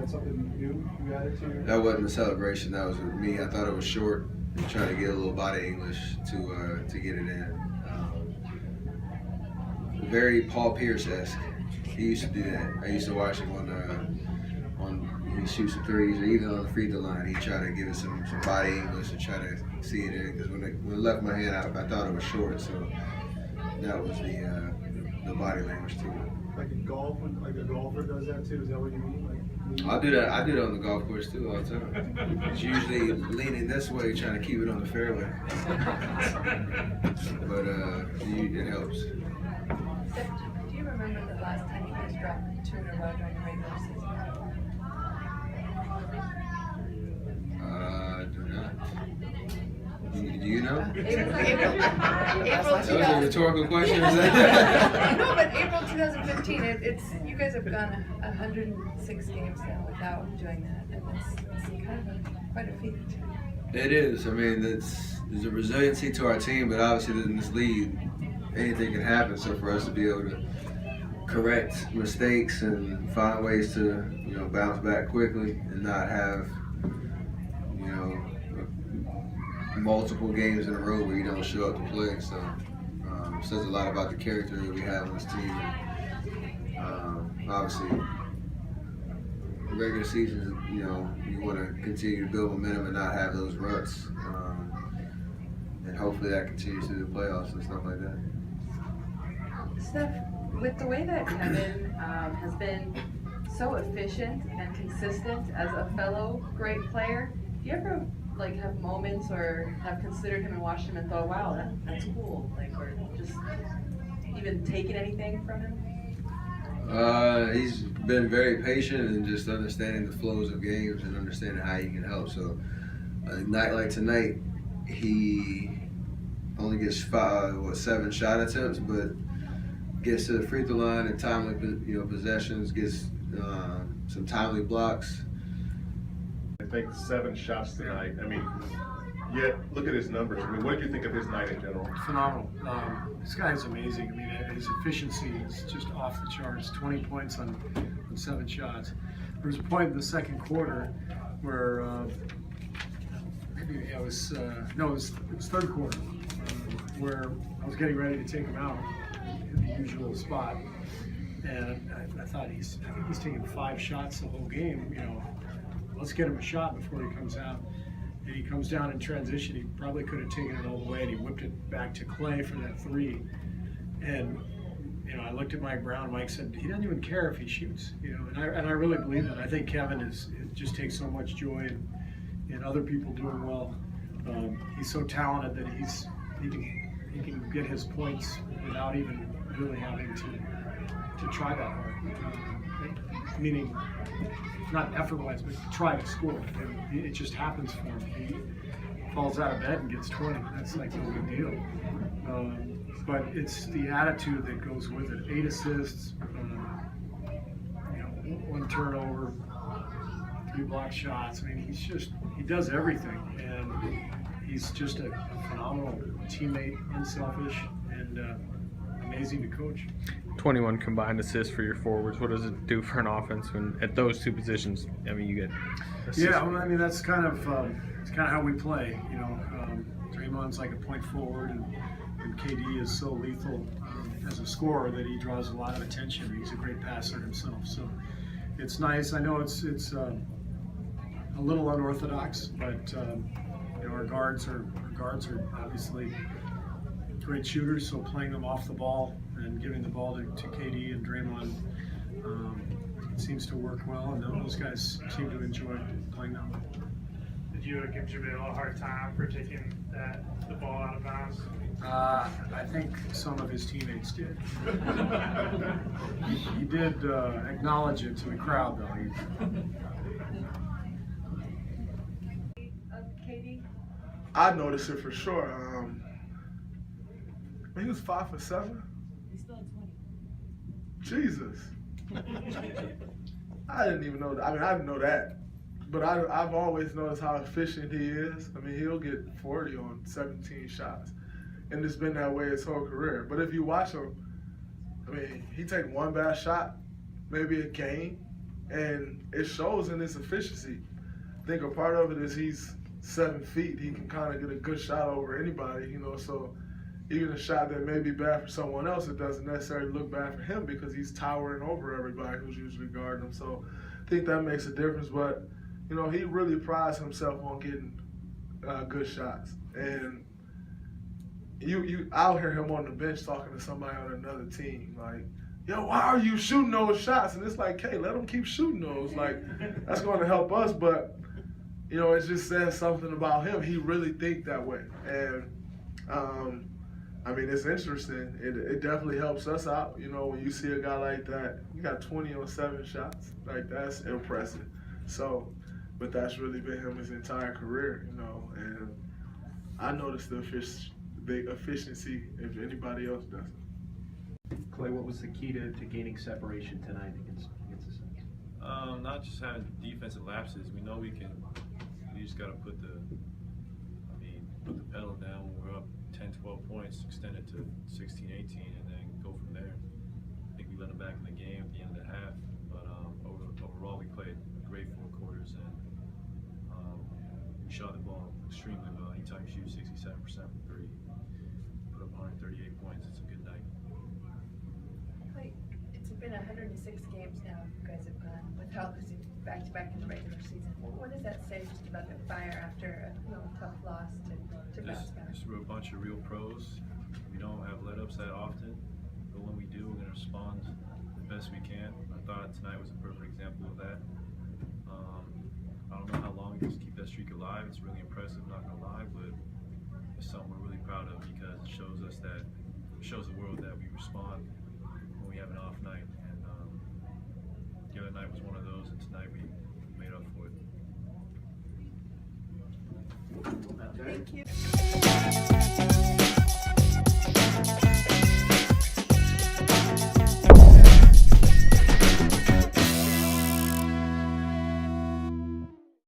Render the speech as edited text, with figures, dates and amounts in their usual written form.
that something new you added to your? That wasn't a celebration. That was me. I thought it was short. Trying to get a little body English to get it in. Very Paul Pierce-esque. He used to do that. I used to watch him when he shoots the threes or even on the free throw line. He tried to give it some body English and try to see it in. Because when it left my hand, I thought it was short. So that was the body language to it. Like in golf, like a golfer does that too. Is that what you mean? I do that. I do that on the golf course too all the time. It's usually leaning this way, trying to keep it on the fairway. But it helps. Steph, do you remember the last time you guys dropped 2 in a row during the regular season? Do not. Do you know? April That was a 2000. rhetorical question. Is No, that? but April 2015. It's you guys have gone 106 games now without doing that, and it's kind of quite a feat. It is. I mean, there's a resiliency to our team, but obviously in this league, anything can happen. So for us to be able to correct mistakes and find ways to bounce back quickly and not have multiple games in a row where you don't show up to play. So it says a lot about the character that we have on this team. And, obviously, regular season, you want to continue to build momentum and not have those ruts. And hopefully that continues through the playoffs and stuff like that. Steph, with the way that Kevin has been so efficient and consistent as a fellow great player, do you ever have moments or have considered him and watched him and thought, wow, that's cool, or just even taken anything from him? He's been very patient and just understanding the flows of games and understanding how he can help. So a night like tonight, he only gets 7 shot attempts, but gets to the free throw line and timely possessions, gets some timely blocks. I think 7 shots tonight. I mean, yet look at his numbers. I mean, what did you think of his night in general? Phenomenal. This guy is amazing. I mean, his efficiency is just off the charts. 20 points on 7 shots. There was a point in the second quarter where it was third quarter where I was getting ready to take him out in the usual spot, and I thought I think he's taking 5 shots the whole game. Let's get him a shot before he comes out. And he comes down in transition. He probably could have taken it all the way, and he whipped it back to Klay for that 3. And I looked at Mike Brown. Mike said he doesn't even care if he shoots. And I really believe that. I think Kevin it just takes so much joy in other people doing well. He's so talented that he can get his points without even really having to try that hard. Meaning, not effort-wise, but try to score. It just happens for him. He falls out of bed and gets 20. That's like no big deal. But it's the attitude that goes with it. 8 assists, 1 turnover, 3 block shots. I mean, he does everything, and he's just a phenomenal teammate, unselfish, and amazing to coach. 21 combined assists for your forwards. What does it do for an offense when at those 2 positions? I mean, you get assists. Yeah, well, I mean that's kind of how we play. Draymond's like a point forward, and KD is so lethal as a scorer that he draws a lot of attention. He's a great passer himself, so it's nice. I know it's a little unorthodox, but our guards are obviously great shooters, so playing them off the ball and giving the ball to KD and Draymond seems to work well, and those guys seem to enjoy playing them. Did you give Jamil a hard time for taking the ball out of bounds? I think some of his teammates did. He did acknowledge it to the crowd, though. KD? I noticed it for sure. He was 5 for 7. He's still at 20. Jesus. I didn't even know that. I mean, I didn't know that. But I've always noticed how efficient he is. I mean, he'll get 40 on 17 shots. And it's been that way his whole career. But if you watch him, I mean, he take 1 bad shot, maybe a game, and it shows in his efficiency. I think a part of it is he's 7 feet. He can kind of get a good shot over anybody, you know. So even a shot that may be bad for someone else, it doesn't necessarily look bad for him because he's towering over everybody who's usually guarding him. So I think that makes a difference. But you know, he really prides himself on getting good shots. And I'll hear him on the bench talking to somebody on another team, like, yo, why are you shooting those shots? And it's like, hey, let him keep shooting those. Like, that's going to help us. But, you know, it just says something about him. He really think that way. And, I mean, it's interesting. It definitely helps us out. You know, when you see a guy like that, you got 20 on 7 shots. Like, that's impressive. So, but that's really been him his entire career, you know. And I noticed the efficiency if anybody else doesn't. Klay, what was the key to gaining separation tonight against the Suns? Not just having defensive lapses. We know we just got to put the pedal down when we're up 10, 12 points, extend it to 16, 18, and then go from there. I think we let them back in the game at the end of the half, but overall we played great 4 quarters, and we shot the ball extremely well. Anytime you shoot 67% from 3, put up 138 points, it's a good night. Like, it's been 106 games now you guys have gone without losing back-to-back in the regular season. What does that say just about the fire after a tough loss to bounce back? We're a bunch of real pros. We don't have let-ups that often, but when we do, we're going to respond the best we can. I thought tonight was a perfect example of that. I don't know how long we can just keep that streak alive. It's really impressive, not going to lie, but it's something we're really proud of because it shows the world that we respond when we have an off night. And the other night was one of those, and tonight we made up for it. Thank you.